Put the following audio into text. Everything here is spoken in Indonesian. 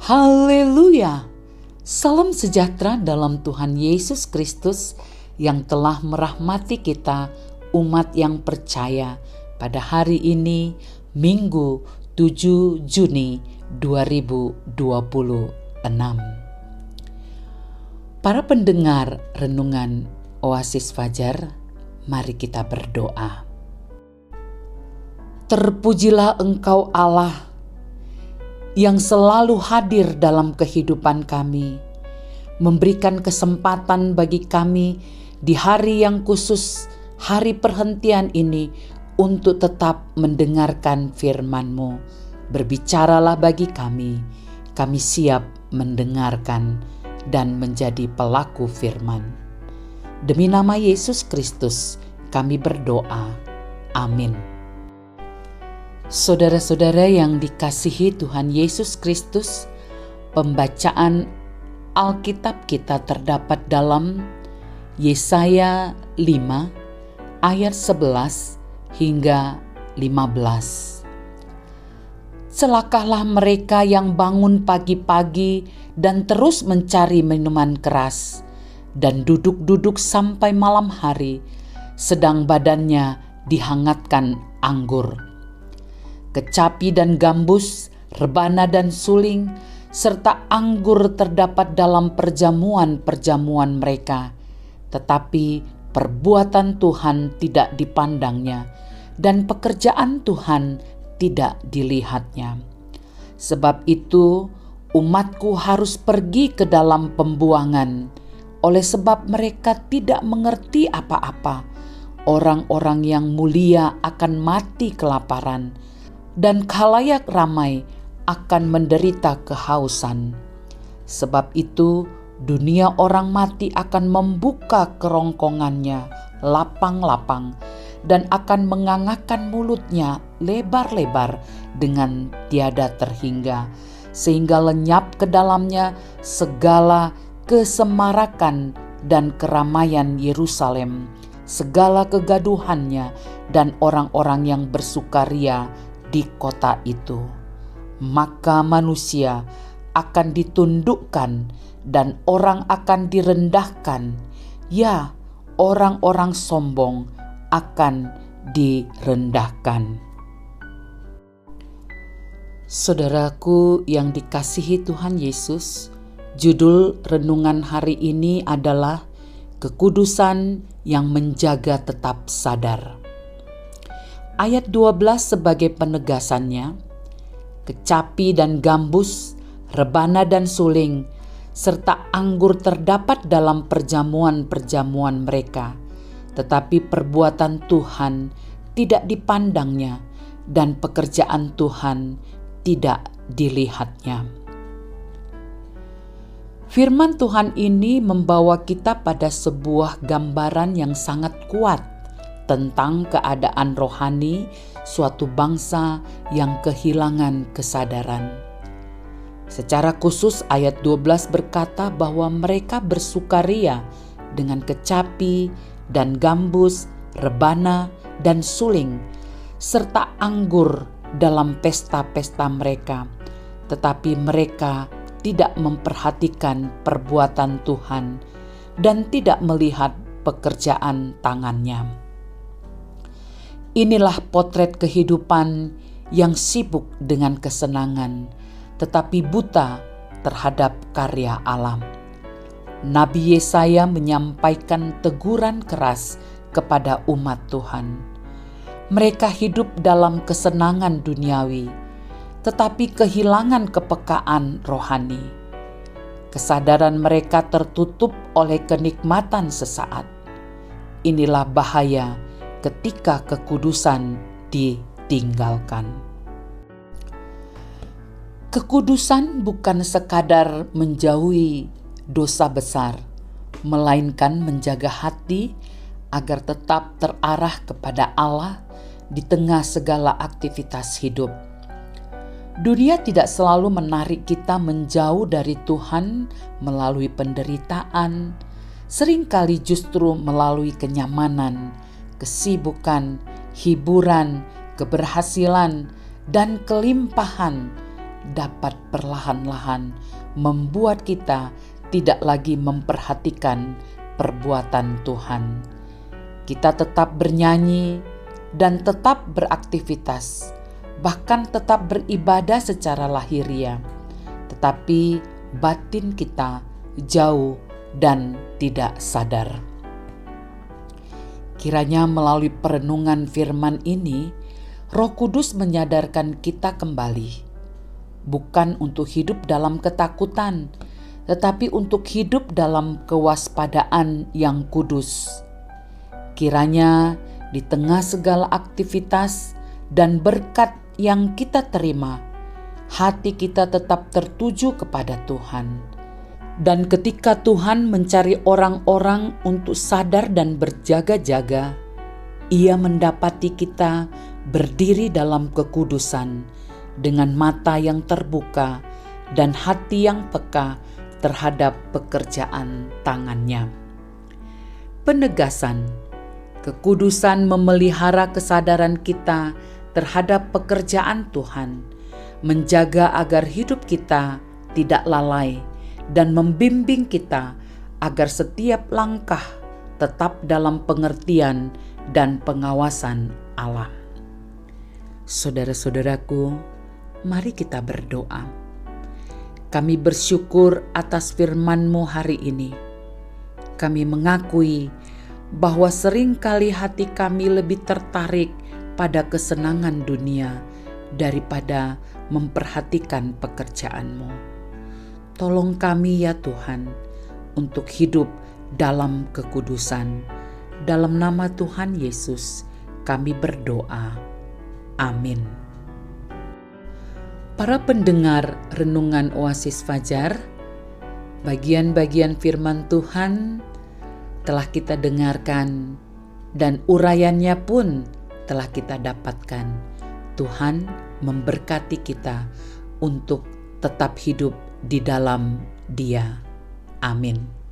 Haleluya! Salam sejahtera dalam Tuhan Yesus Kristus yang telah merahmati kita, umat yang percaya, pada hari ini, Minggu 7 Juni 2026. Para pendengar renungan Oasis Fajar, mari kita berdoa. Terpujilah Engkau Allah yang selalu hadir dalam kehidupan kami, memberikan kesempatan bagi kami di hari yang khusus, hari perhentian ini, untuk tetap mendengarkan firman-Mu. Berbicaralah bagi kami siap mendengarkan dan menjadi pelaku firman. Demi nama Yesus Kristus kami berdoa. Amin. Saudara-saudara yang dikasihi Tuhan Yesus Kristus, pembacaan Alkitab kita terdapat dalam Yesaya 5 ayat 11 hingga 15. Celakalah mereka yang bangun pagi-pagi dan terus mencari minuman keras dan duduk-duduk sampai malam hari, sedang badannya dihangatkan anggur. Kecapi dan gambus, rebana dan suling, serta anggur terdapat dalam perjamuan-perjamuan mereka. Tetapi perbuatan Tuhan tidak dipandangnya, dan pekerjaan Tuhan tidak dilihatnya. Sebab itu, umatku harus pergi ke dalam pembuangan, oleh sebab mereka tidak mengerti apa-apa. Orang-orang yang mulia akan mati kelaparan, dan khalayak ramai akan menderita kehausan. Sebab itu dunia orang mati akan membuka kerongkongannya lapang-lapang dan akan mengangakkan mulutnya lebar-lebar dengan tiada terhingga, sehingga lenyap ke dalamnya segala kesemarakan dan keramaian Yerusalem, segala kegaduhannya dan orang-orang yang bersukaria di kota itu. Maka manusia akan ditundukkan dan orang akan direndahkan, ya, orang-orang sombong akan direndahkan. Saudaraku yang dikasihi Tuhan Yesus, judul renungan hari ini adalah kekudusan yang menjaga tetap sadar. Ayat 12 sebagai penegasannya, kecapi dan gambus, rebana dan suling, serta anggur terdapat dalam perjamuan-perjamuan mereka, tetapi perbuatan Tuhan tidak dipandangnya, dan pekerjaan Tuhan tidak dilihatnya. Firman Tuhan ini membawa kita pada sebuah gambaran yang sangat kuat tentang keadaan rohani suatu bangsa yang kehilangan kesadaran. Secara khusus ayat 12 berkata bahwa mereka bersukaria dengan kecapi dan gambus, rebana dan suling, serta anggur dalam pesta-pesta mereka. Tetapi mereka tidak memperhatikan perbuatan Tuhan dan tidak melihat pekerjaan tangannya. Inilah potret kehidupan yang sibuk dengan kesenangan, tetapi buta terhadap karya alam. Nabi Yesaya menyampaikan teguran keras kepada umat Tuhan. Mereka hidup dalam kesenangan duniawi, tetapi kehilangan kepekaan rohani. Kesadaran mereka tertutup oleh kenikmatan sesaat. Inilah bahaya ketika kekudusan ditinggalkan. Kekudusan bukan sekadar menjauhi dosa besar, melainkan menjaga hati agar tetap terarah kepada Allah di tengah segala aktivitas hidup. Dunia tidak selalu menarik kita menjauh dari Tuhan melalui penderitaan, seringkali justru melalui kenyamanan, kesibukan, hiburan, keberhasilan, dan kelimpahan dapat perlahan-lahan membuat kita tidak lagi memperhatikan perbuatan Tuhan. Kita tetap bernyanyi dan tetap beraktivitas, bahkan tetap beribadah secara lahiriah, tetapi batin kita jauh dan tidak sadar. Kiranya melalui perenungan firman ini, Roh Kudus menyadarkan kita kembali, bukan untuk hidup dalam ketakutan, tetapi untuk hidup dalam kewaspadaan yang kudus. Kiranya di tengah segala aktivitas dan berkat yang kita terima, hati kita tetap tertuju kepada Tuhan. Dan ketika Tuhan mencari orang-orang untuk sadar dan berjaga-jaga, Ia mendapati kita berdiri dalam kekudusan dengan mata yang terbuka dan hati yang peka terhadap pekerjaan tangannya. Penegasan, kekudusan memelihara kesadaran kita terhadap pekerjaan Tuhan, menjaga agar hidup kita tidak lalai, dan membimbing kita agar setiap langkah tetap dalam pengertian dan pengawasan Allah. Saudara-saudaraku, mari kita berdoa. Kami bersyukur atas firman-Mu hari ini. Kami mengakui bahwa seringkali hati kami lebih tertarik pada kesenangan dunia daripada memperhatikan pekerjaan-Mu. Tolong kami ya Tuhan, untuk hidup dalam kekudusan. Dalam nama Tuhan Yesus, kami berdoa. Amin. Para pendengar Renungan Oasis Fajar, bagian-bagian firman Tuhan telah kita dengarkan dan uraiannya pun telah kita dapatkan. Tuhan memberkati kita untuk tetap hidup di dalam Dia. Amin.